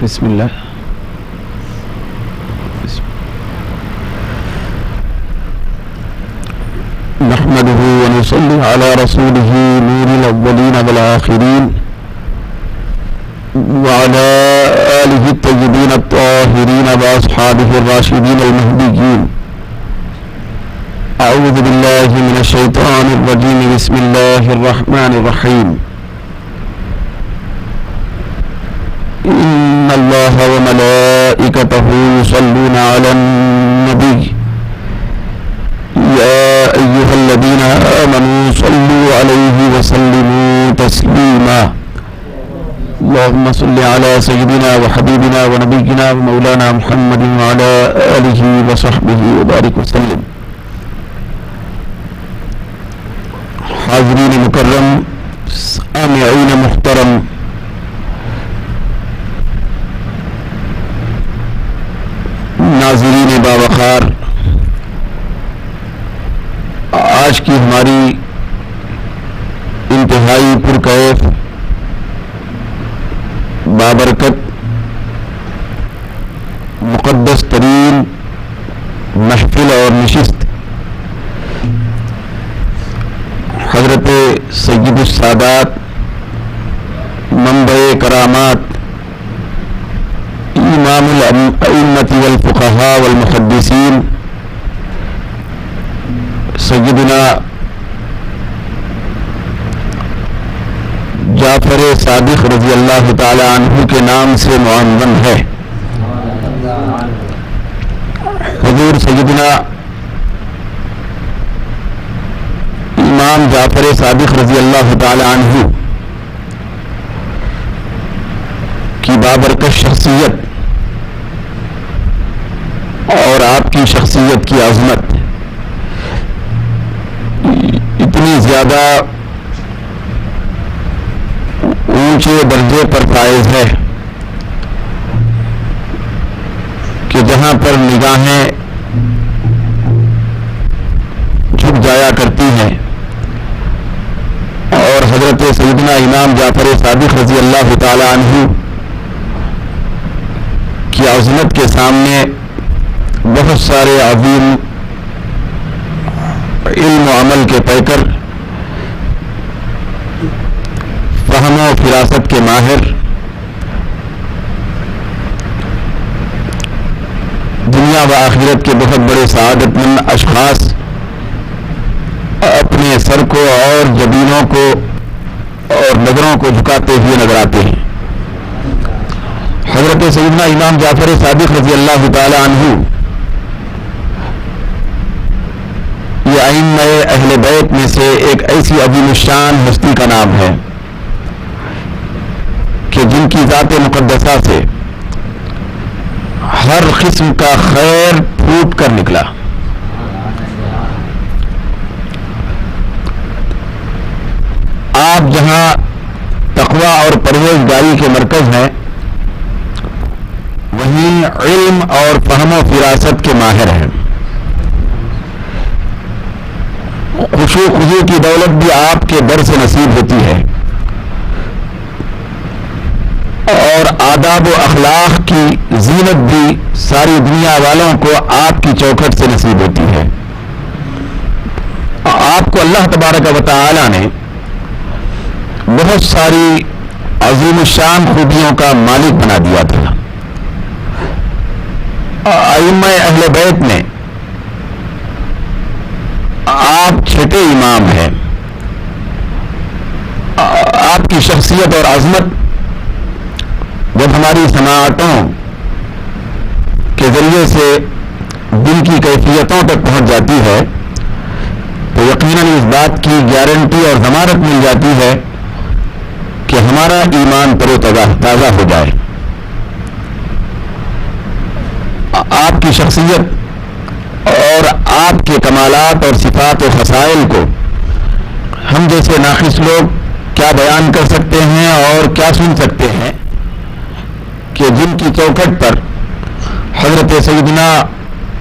بسم اللہ نحمده ونصلي على رسوله نور الأولين والآخرين وعلى آله الطيبين الطاهرين وأصحابه الراشدين المهديين. أعوذ بالله من الشيطان الرجيم. بسم الله الرحمن الرحيم. إن الله وملائكته يصلون على النبي يا أيها الذين آمنوا صلوا عليه وسلموا تسليما. اللهم صل على سيدنا وحبيبنا ونبينا ومولانا محمد وعلى آله وصحبه وبارك وسلم. حاضرین مکرم، سامعین محترم، ناظرین باوقار، آج کی ہماری انتہائی پرکیف بابرکت مقدس ترین محفل اور نشست حضرت سید السادات منبع کرامات امام الائمۃ والفقہاء والمحدثین سیدنا جعفر صادق رضی اللہ تعالی عنہ کے نام سے معنون ہے. حضور سیدنا امام جعفر صادق رضی اللہ تعالی عنہ کی بابرکت شخصیت اور آپ کی شخصیت کی عظمت اتنی زیادہ اونچے درجے پر فائز ہے کہ جہاں پر نگاہیں جھک جایا کرتی ہیں اور حضرت سیدنا امام جعفر صادق رضی اللہ تعالی عنہ کی عظمت کے سامنے بہت سارے عظیم علم و عمل کے پیکر، فہم و فراست کے ماہر، دنیا و آخرت کے بہت بڑے سعادت مند اشخاص اپنے سر کو اور جبینوں کو اور نظروں کو جھکاتے ہوئے نظر آتے ہیں. حضرت سیدنا امام جعفر صادق رضی اللہ تعالی عنہ یہ ائمہ اہل بیت میں سے ایک ایسی عظیم الشان ہستی کا نام ہے کہ جن کی ذات مقدسہ سے ہر قسم کا خیر پھوٹ کر نکلا. آپ جہاں تقوی اور پرہیزگاری کے مرکز ہیں، وہیں علم اور فہم و فراست کے ماہر ہیں. خشوع و خضوع کی دولت بھی آپ کے در سے نصیب ہوتی ہے اور آداب و اخلاق کی زینت بھی ساری دنیا والوں کو آپ کی چوکھٹ سے نصیب ہوتی ہے. آپ کو اللہ تبارک و تعالی نے بہت ساری عظیم الشان خوبیوں کا مالک بنا دیا تھا. ائمہ اہل بیت میں آپ چھٹے امام ہیں. آپ کی شخصیت اور عظمت جب ہماری سماعتوں کے ذریعے سے دل کی کیفیتوں تک پہنچ جاتی ہے تو یقیناً اس بات کی گارنٹی اور ضمانت مل جاتی ہے کہ ہمارا ایمان تر و تازہ ہو جائے. آپ کی شخصیت اور آپ کے کمالات اور صفات و خصائل کو ہم جیسے ناقص لوگ کیا بیان کر سکتے ہیں اور کیا سن سکتے ہیں کہ جن کی چوکھٹ پر حضرت سیدنا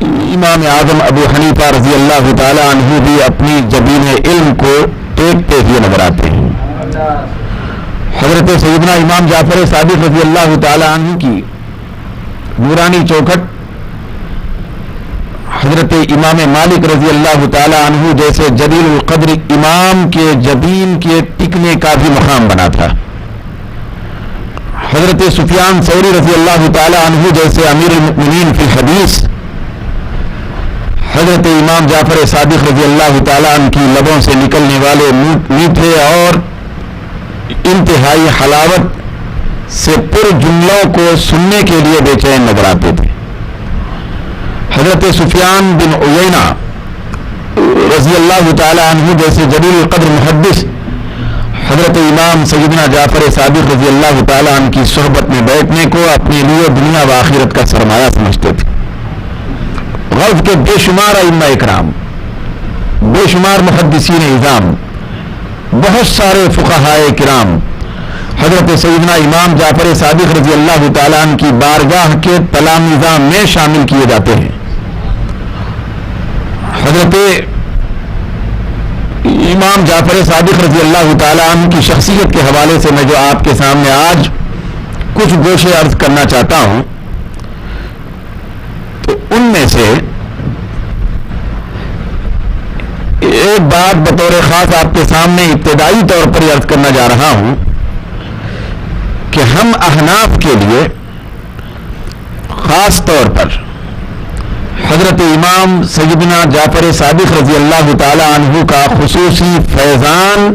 امام اعظم ابو حنیفہ رضی اللہ تعالی عنہ بھی اپنی جبین علم کو ٹیکتے ہوئے نظر آتے ہیں. حضرت سیدنا امام جعفر صادق رضی اللہ تعالی عنہ کی نورانی چوکھٹ حضرت امام مالک رضی اللہ تعالی عنہ جیسے جلیل القدر امام کے جبین کے ٹکنے کا بھی مقام بنا تھا. حضرت سفیان ثوری رضی اللہ تعالی عنہ جیسے امیر المؤمنین فی الحدیث حضرت امام جعفر صادق رضی اللہ تعالی عنہ کی لبوں سے نکلنے والے میٹھے اور انتہائی حلاوت سے پر جملوں کو سننے کے لیے بے چین نظر آتے تھے. حضرت سفیان بن عیینہ رضی اللہ تعالی عنہ جیسے جلیل القدر محدث حضرت امام سیدنا جعفر صادق رضی اللہ تعالی عنہ کی صحبت میں بیٹھنے کو اپنے لیے دنیا و آخرت کا سرمایہ سمجھتے تھے. غرب کے بے شمار ائمہ اکرام، بے شمار محدثین اعظام، بہت سارے فقہائے کرام حضرت سیدنا امام جعفر صادق رضی اللہ تعالیٰ عنہ کی بارگاہ کے تلامذہ میں شامل کیے جاتے ہیں. حضرت امام جعفر صادق رضی اللہ تعالیٰ عنہ کی شخصیت کے حوالے سے میں جو آپ کے سامنے آج کچھ گوشے عرض کرنا چاہتا ہوں، تو ان میں سے ایک بات بطور خاص آپ کے سامنے ابتدائی طور پر عرض کرنا جا رہا ہوں کہ ہم احناف کے لیے خاص طور پر حضرت امام سیدنا جعفر صادق رضی اللہ تعالی عنہ کا خصوصی فیضان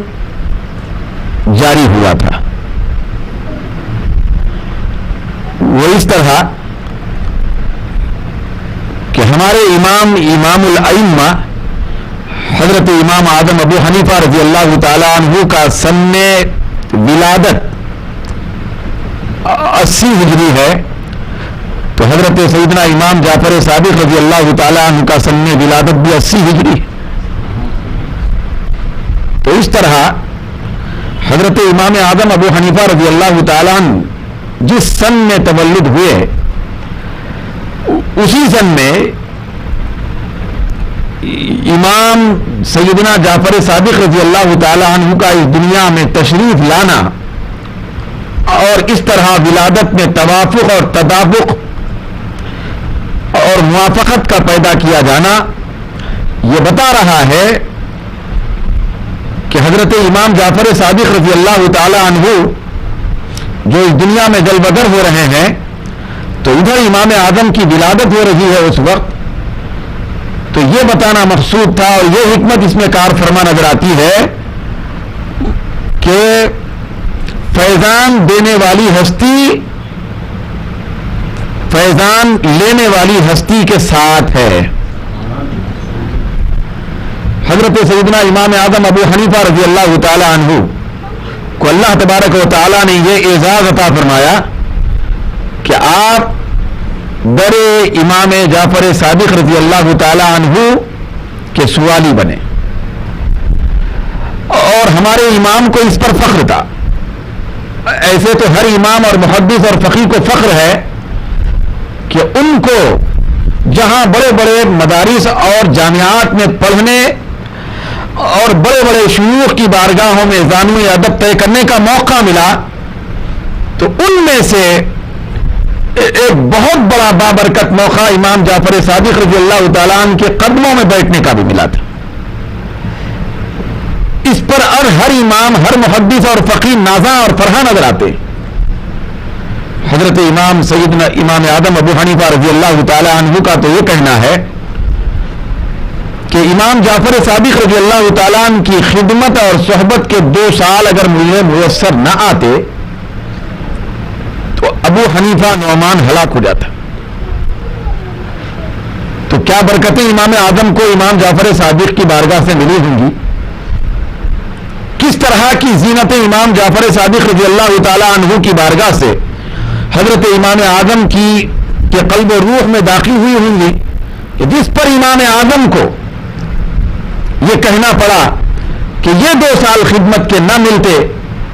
جاری ہوا تھا. وہ اس طرح کہ ہمارے امام الائمہ حضرت امام اعظم ابو حنیفہ رضی اللہ تعالی عنہ کا سن ولادت 80 ہجری ہے، تو حضرت سیدنا امام جعفر صادق رضی اللہ تعالی عنہ کا سن ولادت بھی 80 ہجری. تو اس طرح حضرت امام اعظم ابو حنیفہ رضی اللہ تعالی عنہ جس سن میں تولد ہوئے، اسی سن میں امام سیدنا جعفر صادق رضی اللہ تعالی عنہ کا اس دنیا میں تشریف لانا اور اس طرح ولادت میں توافق اور تطابق اور موافقت کا پیدا کیا جانا یہ بتا رہا ہے کہ حضرت امام جعفر صادق رضی اللہ تعالی عنہ جو اس دنیا میں جلوگر ہو رہے ہیں، تو ادھر امام اعظم کی ولادت ہو رہی ہے اس وقت. تو یہ بتانا مقصود تھا اور یہ حکمت اس میں کار فرما نظر آتی ہے کہ فیضان دینے والی ہستی فیضان لینے والی ہستی کے ساتھ ہے. حضرت سیدنا امام اعظم ابو حنیفہ رضی اللہ تعالی عنہ کو اللہ تبارک و تعالی نے یہ اعزاز عطا فرمایا کہ آپ بڑے امام جعفر صادق رضی اللہ تعالی عنہ کے سوالی بنے، اور ہمارے امام کو اس پر فخر تھا. ایسے تو ہر امام اور محدث اور فقیہ کو فخر ہے کہ ان کو جہاں بڑے بڑے مدارس اور جامعات میں پڑھنے اور بڑے بڑے شیوخ کی بارگاہوں میں زانوی ادب طے کرنے کا موقع ملا، تو ان میں سے ایک بہت بڑا بابرکت موقع امام جعفر صادق رضی اللہ تعالیٰ عنہ کے قدموں میں بیٹھنے کا بھی ملا تھا. اس پر ہر امام، ہر محدث اور فقیہ نازاں اور فرحاں نظر آتے. حضرت امام سیدنا امام اعظم ابو حنیفہ رضی اللہ تعالیٰ عنہ کا تو یہ کہنا ہے کہ امام جعفر صادق رضی اللہ تعالیٰ عنہ کی خدمت اور صحبت کے 2 سال اگر مجھے میسر نہ آتے تو ابو حنیفہ نعمان ہلاک ہو جاتا. تو کیا برکتیں امام اعظم کو امام جعفر صادق کی بارگاہ سے ملی ہوں گی، کس طرح کی زینت امام جعفر صادق رضی اللہ تعالی عنہ کی بارگاہ سے حضرت امام اعظم کی کے قلب و روح میں داخل ہوئی ہوں گی کہ جس پر امام اعظم کو یہ کہنا پڑا کہ یہ 2 سال خدمت کے نہ ملتے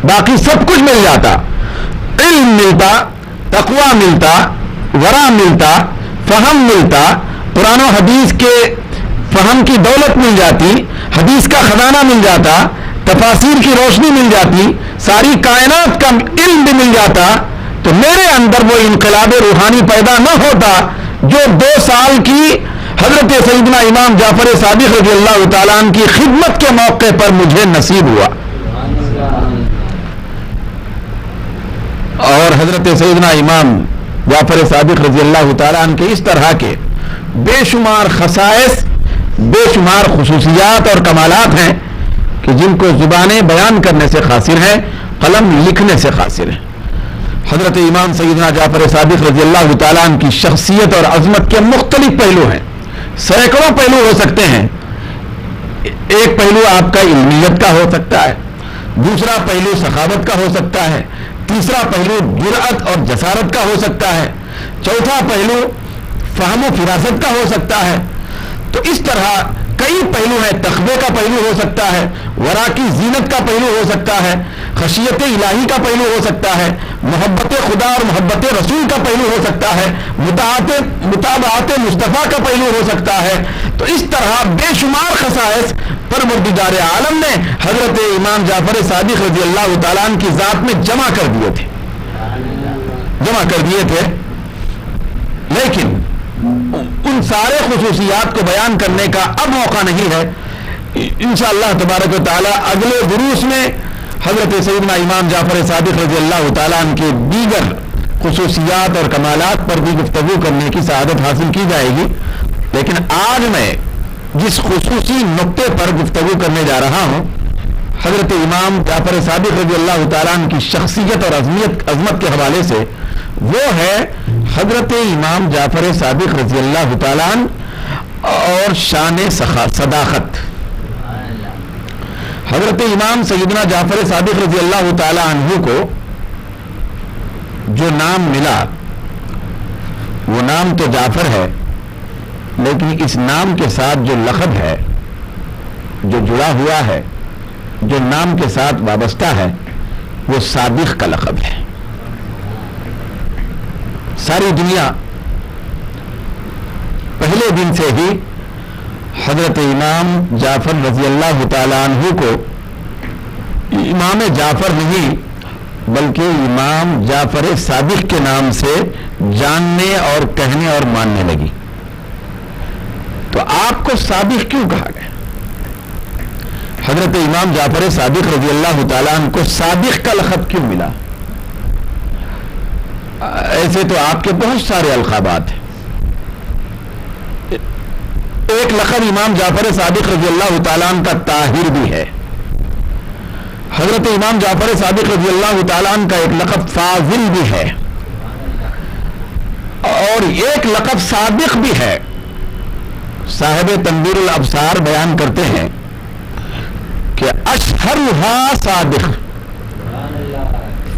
باقی سب کچھ مل جاتا، علم ملتا، تقوی ملتا، ورع ملتا، فہم ملتا، قرآن و حدیث کے فہم کی دولت مل جاتی، حدیث کا خزانہ مل جاتا، تفاسیر کی روشنی مل جاتی، ساری کائنات کا علم بھی مل جاتا تو میرے اندر وہ انقلاب روحانی پیدا نہ ہوتا جو 2 سال کی حضرت سیدنا امام جعفر صادق رضی اللہ تعالیٰ عنہ کی خدمت کے موقع پر مجھے نصیب ہوا. اور حضرت سیدنا امام جعفر صادق رضی اللہ تعالیٰ عنہ کے اس طرح کے بے شمار خصائص، بے شمار خصوصیات اور کمالات ہیں کہ جن کو زبانیں بیان کرنے سے قاصر ہیں، قلم لکھنے سے قاصر ہیں. حضرت امام سیدنا جعفر صادق رضی اللہ تعالیٰ عنہ کی شخصیت اور عظمت کے مختلف پہلو ہیں، سینکڑوں پہلو ہو سکتے ہیں. ایک پہلو آپ کا علمیت کا ہو سکتا ہے، دوسرا پہلو سخاوت کا ہو سکتا ہے، تیسرا پہلو جرأت اور جسارت کا ہو سکتا ہے، چوتھا پہلو فہم و فراست کا ہو سکتا ہے. تو اس طرح کئی پہلو ہیں. تقوی کا پہلو ہو سکتا ہے، ورا کی زینت کا پہلو ہو سکتا ہے، خشیت الہی کا پہلو ہو سکتا ہے، محبت خدا اور محبت رسول کا پہلو ہو سکتا ہے، متابعت مصطفیٰ کا پہلو ہو سکتا ہے. تو اس طرح بے شمار خصائص پروردگار عالم نے حضرت امام جعفر صادق رضی اللہ تعالیٰ عنہ کی ذات میں جمع کر دیے تھے. لیکن ان سارے خصوصیات کو بیان کرنے کا اب موقع نہیں ہے. انشاءاللہ تبارک و تعالی اگلے دروس میں حضرت سیدنا امام جعفر صادق رضی اللہ تعالیٰ عنہ کے دیگر خصوصیات اور کمالات پر بھی گفتگو کرنے کی سعادت حاصل کی جائے گی. لیکن آج میں جس خصوصی نقطے پر گفتگو کرنے جا رہا ہوں، حضرت امام جعفر صادق رضی اللہ تعالیٰ عنہ کی شخصیت اور عظمت کے حوالے سے، وہ ہے حضرت امام جعفر صادق رضی اللہ تعالیٰ عنہ اور شان صداقت. حضرت امام سیدنا جعفر صادق رضی اللہ تعالیٰ عنہ کو جو نام ملا وہ نام تو جعفر ہے، لیکن اس نام کے ساتھ جو لقب ہے، جو جڑا ہوا ہے، جو نام کے ساتھ وابستہ ہے، وہ صادق کا لقب ہے. ساری دنیا پہلے دن سے ہی حضرت امام جعفر رضی اللہ تعالیٰ عنہ کو امام جعفر نہیں بلکہ امام جعفر صادق کے نام سے جاننے اور کہنے اور ماننے لگی. تو آپ کو صادق کیوں کہا گیا؟ حضرت امام جعفر صادق رضی اللہ تعالیٰ عنہ کو صادق کا لقب کیوں ملا؟ ایسے تو آپ کے بہت سارے القابات ہیں. ایک لقب امام جعفر صادق رضی اللہ تعالیٰ عنہ کا طاہر بھی ہے. حضرت امام جعفر صادق رضی اللہ تعالیٰ عنہ کا ایک لقب فاضل بھی ہے، اور ایک لقب صادق بھی ہے. صاحب تنویر الابصار بیان کرتے ہیں کہ اشہرھا صادق.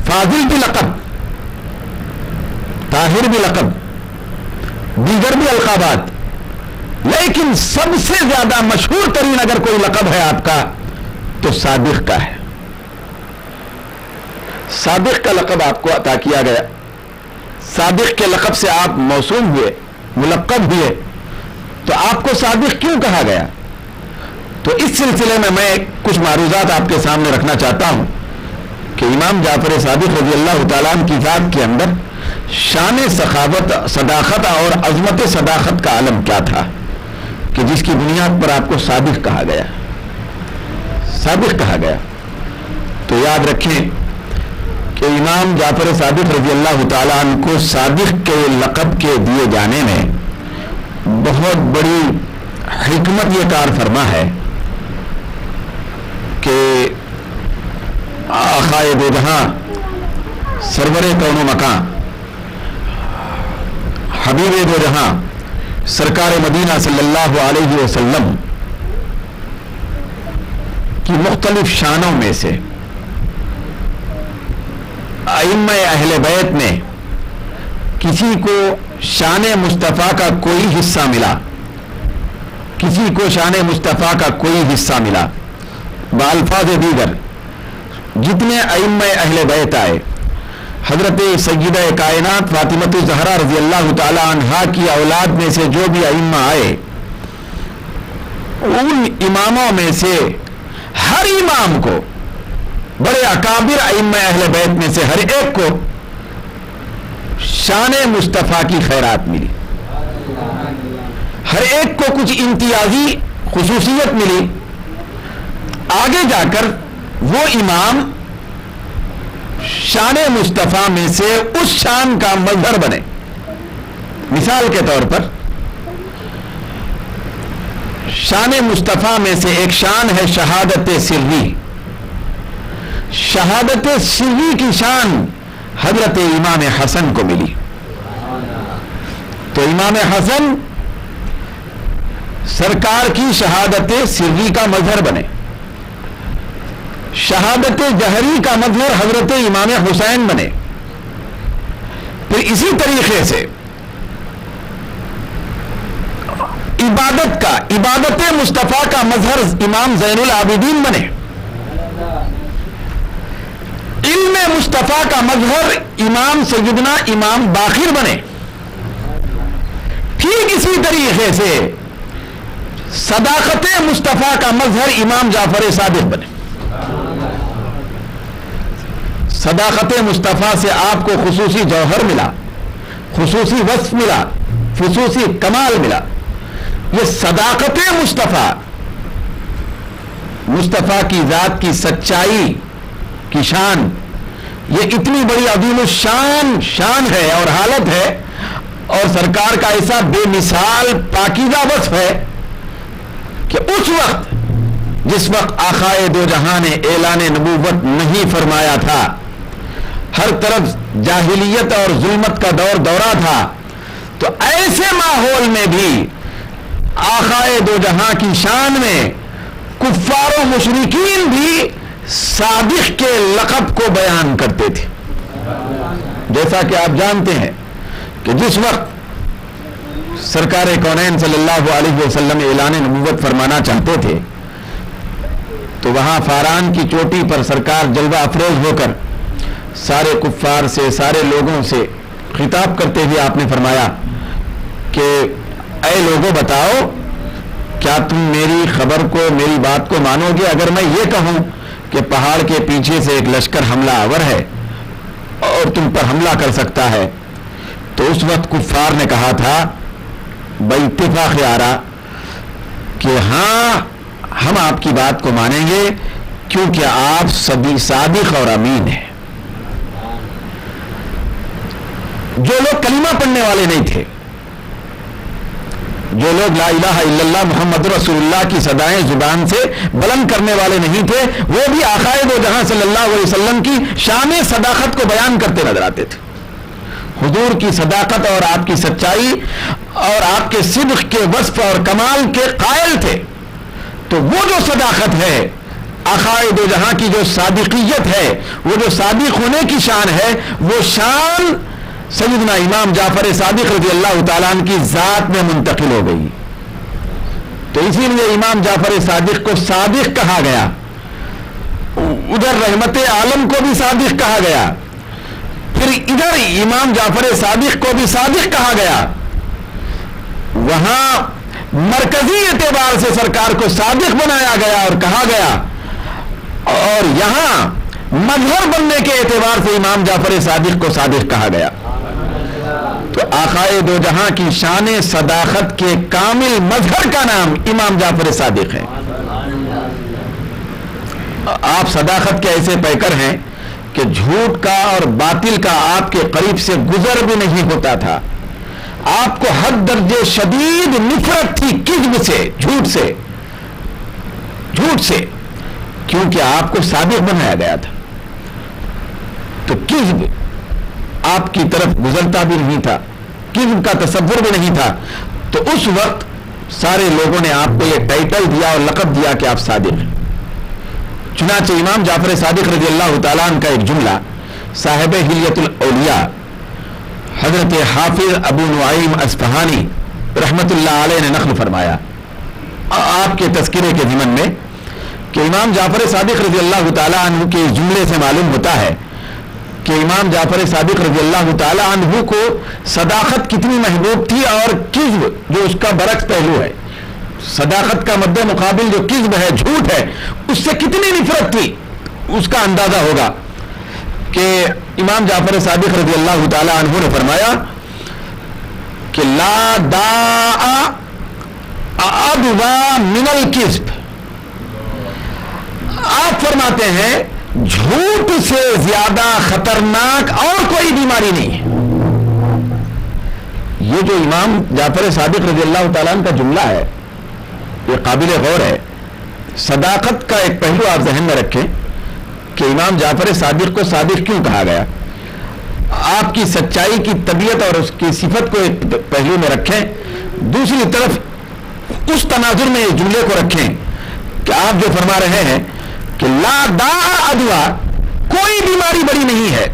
فاضل بھی لقب، طاہر بھی لقب، دیگر بھی القابات، لیکن سب سے زیادہ مشہور ترین اگر کوئی لقب ہے آپ کا تو صادق کا ہے. صادق کا لقب آپ کو عطا کیا گیا. صادق کے لقب سے آپ موسوم ہوئے، ملقب ہوئے. تو آپ کو صادق کیوں کہا گیا؟ تو اس سلسلے میں کچھ معروضات آپ کے سامنے رکھنا چاہتا ہوں کہ امام جعفر صادق رضی اللہ تعالیٰ عنہ کی ذات کے اندر شان سخاوت، صداقت اور عظمت صداقت کا عالم کیا تھا کہ جس کی بنیاد پر آپ کو صادق کہا گیا. صادق کہا گیا. تو یاد رکھیں کہ امام جعفر صادق رضی اللہ تعالیٰ عنہ کو صادق کے لقب کے دیے جانے میں بہت بڑی حکمت یہ کار فرما ہے کہ آقائے دو جہاں، سرور کون و مکان، حبیب دو جہاں، سرکار مدینہ صلی اللہ علیہ وسلم کی مختلف شانوں میں سے ائمہ اہل بیت میں کسی کو شان مصطفیٰ کا کوئی حصہ ملا، کسی کو شان مصطفیٰ کا کوئی حصہ ملا. بالفاظ دیگر جتنے ائمہ اہل بیت آئے، حضرت سیدہ کائنات فاطمہ الزہرا رضی اللہ تعالی عنہا کی اولاد میں سے جو بھی ائمہ آئے، ان اماموں میں سے ہر امام کو بڑے اکابر ائمہ اہل بیت میں سے ہر ایک کو شان مصطفیٰ کی خیرات ملی، ہر ایک کو کچھ امتیازی خصوصیت ملی. آگے جا کر وہ امام شان مصطفیٰ میں سے اس شان کا مظہر بنے. مثال کے طور پر شان مصطفیٰ میں سے ایک شان ہے شہادت سری. شہادت سری کی شان حضرت امام حسن کو ملی. تو امام حسن سرکار کی شہادت سری کا مظہر بنے. شہادت جہری کا مظہر حضرت امام حسین بنے. پھر اسی طریقے سے عبادت مصطفیٰ کا مظہر امام زین العابدین بنے. علم مصطفیٰ کا مظہر امام سیدنا امام باقر بنے. ٹھیک اسی طریقے سے صداقت مصطفیٰ کا مظہر امام جعفر صادق بنے. صداقت مصطفیٰ سے آپ کو خصوصی جوہر ملا، خصوصی وصف ملا، خصوصی کمال ملا. یہ صداقت مصطفیٰ کی ذات کی سچائی کی شان، یہ اتنی بڑی عظیم شان ہے اور حالت ہے، اور سرکار کا ایسا بے مثال پاکیزہ وصف ہے کہ اس وقت جس وقت آقائے دو جہاں نے اعلان نبوت نہیں فرمایا تھا، ہر طرف جاہلیت اور ظلمت کا دورہ تھا، تو ایسے ماحول میں بھی آقائے دو جہاں کی شان میں کفار و مشرکین بھی صادق کے لقب کو بیان کرتے تھے. جیسا کہ آپ جانتے ہیں کہ جس وقت سرکار کونین صلی اللہ علیہ وسلم اعلان نبوت فرمانا چاہتے تھے تو وہاں فاران کی چوٹی پر سرکار جلوہ افروز ہو کر سارے کفار سے، سارے لوگوں سے خطاب کرتے ہوئے آپ نے فرمایا کہ اے لوگوں بتاؤ، کیا تم میری خبر کو، میری بات کو مانو گے اگر میں یہ کہوں کہ پہاڑ کے پیچھے سے ایک لشکر حملہ آور ہے اور تم پر حملہ کر سکتا ہے؟ تو اس وقت کفار نے کہا تھا باتفاق آرا کہ ہاں ہم آپ کی بات کو مانیں گے کیونکہ آپ صادق اور امین ہیں. جو لوگ کلمہ پڑھنے والے نہیں تھے، جو لوگ لا الہ الا اللہ محمد رسول اللہ کی صدائیں زبان سے بلند کرنے والے نہیں تھے، وہ بھی آقائے دو جہاں صلی اللہ علیہ وسلم کی شان صداقت کو بیان کرتے نظر آتے تھے. حضور کی صداقت اور آپ کی سچائی اور آپ کے صدق کے وصف اور کمال کے قائل تھے. تو وہ جو صداقت ہے، آقائے دو جہاں کی جو صادقیت ہے، وہ جو صادق ہونے کی شان ہے، وہ شان سیدنا امام جعفر صادق رضی اللہ تعالیٰ عنہ کی ذات میں منتقل ہو گئی. تو اسی لیے امام جعفر صادق کو صادق کہا گیا. ادھر رحمت عالم کو بھی صادق کہا گیا، پھر ادھر امام جعفر صادق کو بھی صادق کہا گیا. وہاں مرکزی اعتبار سے سرکار کو صادق بنایا گیا اور کہا گیا، اور یہاں مظہر بننے کے اعتبار سے امام جعفر صادق کو صادق کہا گیا. تو آقائے دو جہاں کی شان صداقت کے کامل مظہر کا نام امام جعفر صادق ہے. آپ صداقت کے ایسے پیکر ہیں کہ جھوٹ کا اور باطل کا آپ کے قریب سے گزر بھی نہیں ہوتا تھا. آپ کو حد درجے شدید نفرت تھی کذب سے، جھوٹ سے، کیونکہ آپ کو صادق بنایا گیا تھا. تو کذب آپ کی طرف گزرتا بھی نہیں تھا، کذب کا تصور بھی نہیں تھا. تو اس وقت سارے لوگوں نے آپ کو یہ ٹائٹل دیا اور لقب دیا کہ آپ صادق ہیں. چنانچہ امام جعفر صادق رضی اللہ تعالیٰ عنہ کا ایک جملہ صاحب حلیت الاولیاء حضرت حافظ ابو نعیم اصفہانی رحمت اللہ علیہ نے نقل فرمایا آپ کے تذکرے کے ضمن میں کہ امام جعفر صادق رضی اللہ تعالیٰ عنہ کے جملے سے معلوم ہوتا ہے کہ امام جعفر صادق رضی اللہ تعالیٰ عنہ کو صداقت کتنی محبوب تھی، اور کذب جو اس کا برعکس پہلو ہے، صداقت کا مد مقابل جو کذب ہے، جھوٹ ہے، اس سے کتنی نفرت تھی. اس کا اندازہ ہوگا کہ امام جعفر صادق رضی اللہ تعالی عنہ نے فرمایا کہ لا داء اعدوا من الکذب. آپ فرماتے ہیں جھوٹ سے زیادہ خطرناک اور کوئی بیماری نہیں ہے. یہ جو امام جعفر صادق رضی اللہ تعالیٰ عنہ کا جملہ ہے یہ قابل غور ہے. صداقت کا ایک پہلو آپ ذہن میں رکھیں کہ امام جعفر صادق کو صادق کیوں کہا گیا. آپ کی سچائی کی طبیعت اور اس کی صفت کو ایک پہلو میں رکھیں. دوسری طرف اس تناظر میں اس جملے کو رکھیں کہ آپ جو فرما رہے ہیں کہ لا داء ادوا، کوئی بیماری بڑی نہیں ہے،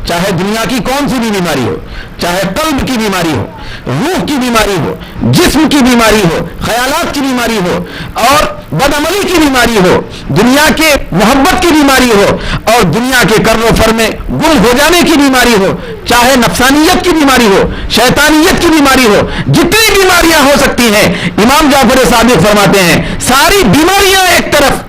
چاہے دنیا کی کون سی بھی بیماری ہو، چاہے قلب کی بیماری ہو، روح کی بیماری ہو، جسم کی بیماری ہو، خیالات کی بیماری ہو اور بدعملی کی بیماری ہو، دنیا کے محبت کی بیماری ہو اور دنیا کے کر و فر میں گم ہو جانے کی بیماری ہو، چاہے نفسانیت کی بیماری ہو، شیطانیت کی بیماری ہو، جتنی بیماریاں ہو سکتی ہیں امام جعفر صادق فرماتے ہیں ساری بیماریاں ایک طرف،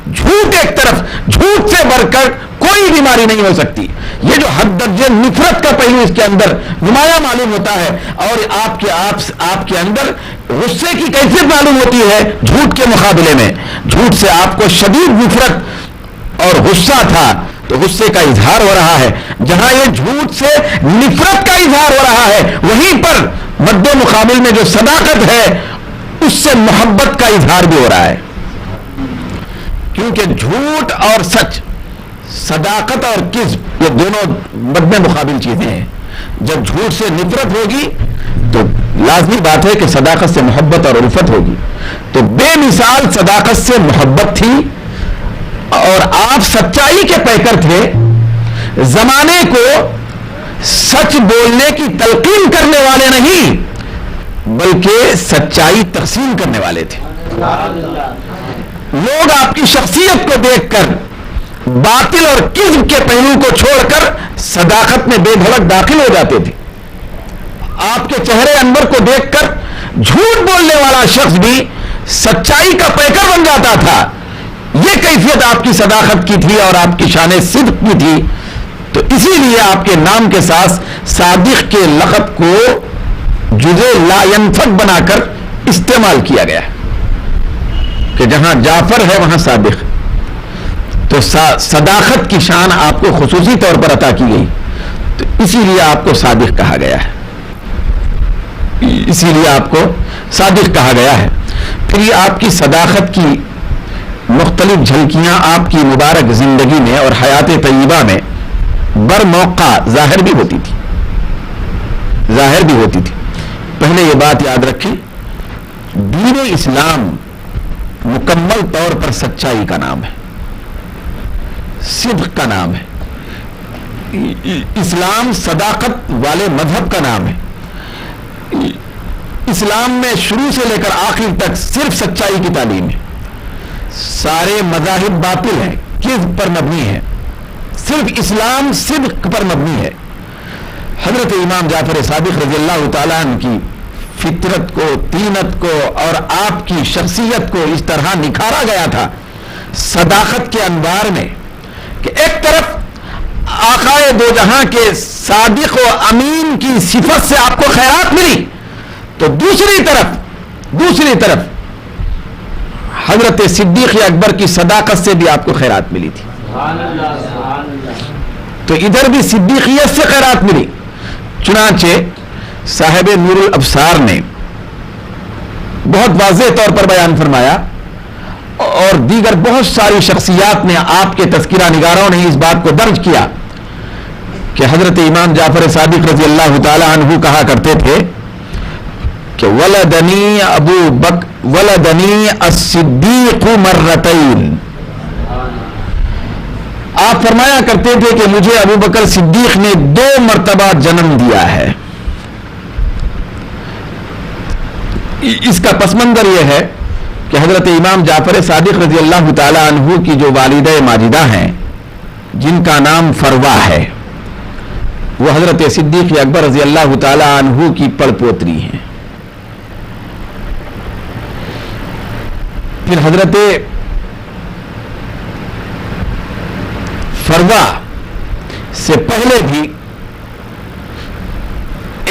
جھوٹ ایک طرف، جھوٹ سے بڑھ کر کوئی بیماری نہیں ہو سکتی. یہ جو حد درجے نفرت کا پہلو اس کے اندر نمایاں معلوم ہوتا ہے اور آپ کے اندر غصے کی کیفیت معلوم ہوتی ہے جھوٹ کے مقابلے میں. جھوٹ سے آپ کو شدید نفرت اور غصہ تھا تو غصے کا اظہار ہو رہا ہے. جہاں یہ جھوٹ سے نفرت کا اظہار ہو رہا ہے وہیں پر مد مقابل میں جو صداقت ہے اس سے محبت کا اظہار بھی ہو رہا ہے. کیونکہ جھوٹ اور سچ، صداقت اور کذب یہ دونوں مد مقابل چیزیں ہیں. جب جھوٹ سے نفرت ہوگی تو لازمی بات ہے کہ صداقت سے محبت اور الفت ہوگی. تو بے مثال صداقت سے محبت تھی اور آپ سچائی کے پیکر تھے. زمانے کو سچ بولنے کی تلقین کرنے والے نہیں بلکہ سچائی تقسیم کرنے والے تھے. لوگ آپ کی شخصیت کو دیکھ کر باطل اور کذب کے پہلو کو چھوڑ کر صداقت میں بے دھڑک داخل ہو جاتے تھے. آپ کے چہرے انور کو دیکھ کر جھوٹ بولنے والا شخص بھی سچائی کا پیکر بن جاتا تھا. یہ کیفیت آپ کی صداقت کی تھی اور آپ کی شان صدق کی تھی. تو اسی لیے آپ کے نام کے ساتھ صادق کے لقب کو جزء لا ينفک بنا کر استعمال کیا گیا کہ جہاں جعفر ہے وہاں صادق. تو صداقت کی شان آپ کو خصوصی طور پر عطا کی گئی تو اسی لیے آپ کو صادق کہا گیا ہے. اسی لیے آپ کو صادق کہا گیا ہے. پھر یہ آپ کی صداقت کی مختلف جھلکیاں آپ کی مبارک زندگی میں اور حیات طیبہ میں بر موقع ظاہر بھی ہوتی تھی. پہلے یہ بات یاد رکھیں دین اسلام مکمل طور پر سچائی کا نام ہے، صدق کا نام ہے. اسلام صداقت والے مذہب کا نام ہے. اسلام میں شروع سے لے کر آخر تک صرف سچائی کی تعلیم ہے. سارے مذاہب باطل ہیں، کذب پر مبنی ہے. صرف اسلام صدق پر مبنی ہے. حضرت امام جعفر صادق رضی اللہ تعالیٰ عنہ کی فطرت کو، طینت کو اور آپ کی شخصیت کو اس طرح نکھارا گیا تھا صداقت کے انوار میں کہ ایک طرف آقائے دو جہاں کے صادق و امین کی صفت سے آپ کو خیرات ملی تو دوسری طرف حضرت صدیق اکبر کی صداقت سے بھی آپ کو خیرات ملی تھی. تو ادھر بھی صدیقیت سے خیرات ملی. چنانچہ صاحب نور الابصار نے بہت واضح طور پر بیان فرمایا اور دیگر بہت ساری شخصیات نے آپ کے تذکرہ نگاروں نے اس بات کو درج کیا کہ حضرت امام جعفر صادق رضی اللہ تعالی عنہ کہا کرتے تھے کہ ولدنی الصدیق مرتین. آپ فرمایا کرتے تھے کہ مجھے ابو بکر صدیق نے 2 مرتبہ جنم دیا ہے. اس کا پس منظر یہ ہے کہ حضرت امام جعفر صادق رضی اللہ تعالی عنہ کی جو والدہ ماجدہ ہیں جن کا نام فروا ہے وہ حضرت صدیق اکبر رضی اللہ تعالی عنہ کی پڑ پوتری ہیں. پھر حضرت فروا سے پہلے بھی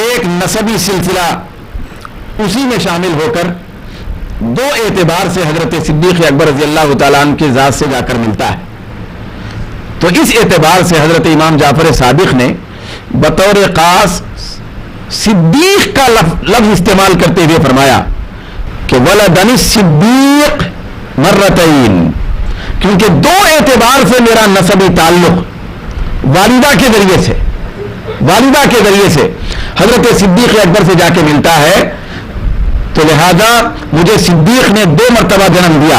ایک نسبی سلسلہ اسی میں شامل ہو کر دو اعتبار سے حضرت صدیق اکبر رضی اللہ تعالیٰ عنہ کی ذات سے جا کر ملتا ہے. تو اس اعتبار سے حضرت امام جعفر صادق نے بطور خاص صدیق کا لفظ استعمال کرتے ہوئے فرمایا کہ ولدنی الصدیق مرتین، کیونکہ دو اعتبار سے میرا نسبی تعلق والدہ کے ذریعے سے حضرت صدیق اکبر سے جا کے ملتا ہے، تو لہذا مجھے صدیق نے 2 مرتبہ جنم دیا،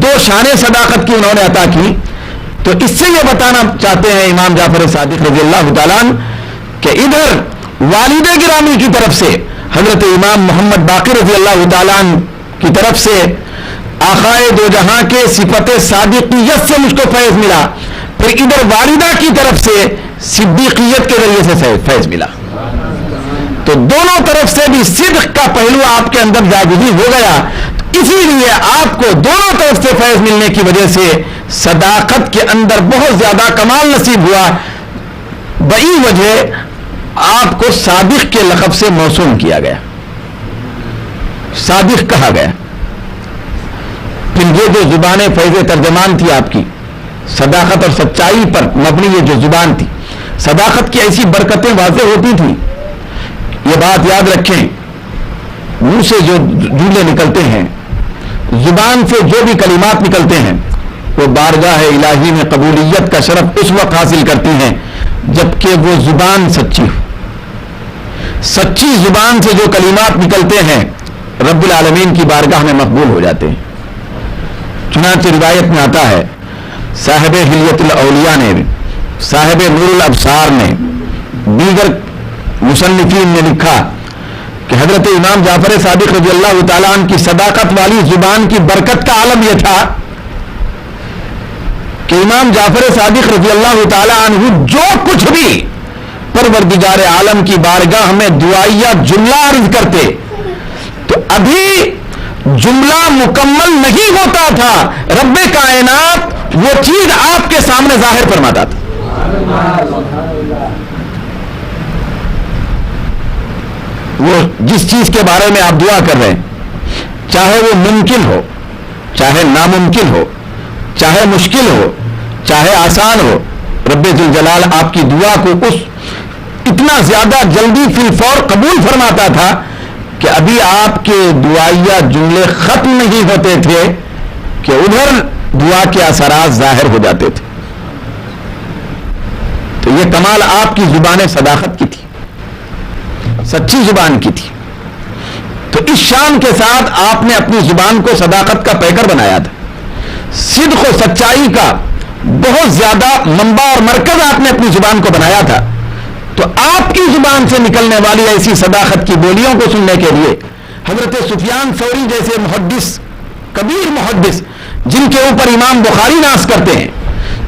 2 شان صداقت کی انہوں نے عطا کی. تو اس سے یہ بتانا چاہتے ہیں امام جعفر صادق رضی اللہ تعالیٰ عنہ کہ ادھر والد گرامی کی طرف سے حضرت امام محمد باقر رضی اللہ تعالیٰ عنہ کی طرف سے آقائے دو جہاں کے صفت صادقیت سے مجھ کو فیض ملا، پھر ادھر والدہ کی طرف سے صدیقیت کے ذریعے سے فیض ملا. تو دونوں طرف سے بھی صدق کا پہلو آپ کے اندر جاگزی ہو گیا، اسی لیے آپ کو دونوں طرف سے فیض ملنے کی وجہ سے صداقت کے اندر بہت زیادہ کمال نصیب ہوا. بئی وجہ آپ کو صادق کے لقب سے موسوم کیا گیا، صادق کہا گیا. پھر یہ جو زبان فیض ترجمان تھی آپ کی، صداقت اور سچائی پر مبنی یہ جو زبان تھی، صداقت کی ایسی برکتیں واضح ہوتی تھیں. یہ بات یاد رکھیں، منہ سے جو جملے نکلتے ہیں، زبان سے جو بھی کلمات نکلتے ہیں، وہ بارگاہ الہی میں قبولیت کا شرف اس وقت حاصل کرتی ہیں جبکہ وہ زبان سچی ہو. سچی زبان سے جو کلمات نکلتے ہیں رب العالمین کی بارگاہ میں مقبول ہو جاتے ہیں. چنانچہ روایت میں آتا ہے، صاحب حلیت الاولیاء نے، صاحب نور الابصار نے، دیگر مصنفین نے لکھا کہ حضرت امام جعفر صادق رضی اللہ تعالیٰ عنہ کی صداقت والی زبان کی برکت کا عالم یہ تھا کہ امام جعفر صادق رضی اللہ تعالیٰ عنہ جو کچھ بھی پروردگار عالم کی بارگاہ میں دعائیہ جملہ عرض کرتے تو ابھی جملہ مکمل نہیں ہوتا تھا، رب کائنات وہ چیز آپ کے سامنے ظاہر فرماتا تھا. وہ جس چیز کے بارے میں آپ دعا کر رہے ہیں، چاہے وہ ممکن ہو، چاہے ناممکن ہو، چاہے مشکل ہو، چاہے آسان ہو، رب ذوالجلال آپ کی دعا کو اتنا زیادہ جلدی فی الفور قبول فرماتا تھا کہ ابھی آپ کے دعائیہ جملے ختم نہیں ہوتے تھے کہ ادھر دعا کے اثرات ظاہر ہو جاتے تھے. تو یہ کمال آپ کی زبان صداقت کی تھی، سچی زبان کی تھی. تو اس شان کے ساتھ آپ نے اپنی زبان کو صداقت کا پیکر بنایا تھا. صدق و سچائی کا بہت زیادہ منبع اور مرکز آپ نے اپنی زبان کو بنایا تھا. تو آپ کی زبان سے نکلنے والی ایسی صداقت کی بولیوں کو سننے کے لیے حضرت سفیان ثوری جیسے محدث، کبیر محدث، جن کے اوپر امام بخاری ناز کرتے ہیں،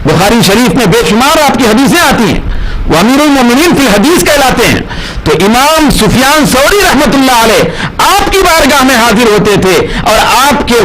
بخاری شریف میں بے شمار آپ کی حدیثیں آتی ہیں، وہ امیر المومنین فی الحدیث کہلاتے ہیں. تو امام سفیان ثوری رحمت اللہ علیہ آپ کی بارگاہ میں حاضر ہوتے تھے اور آپ کے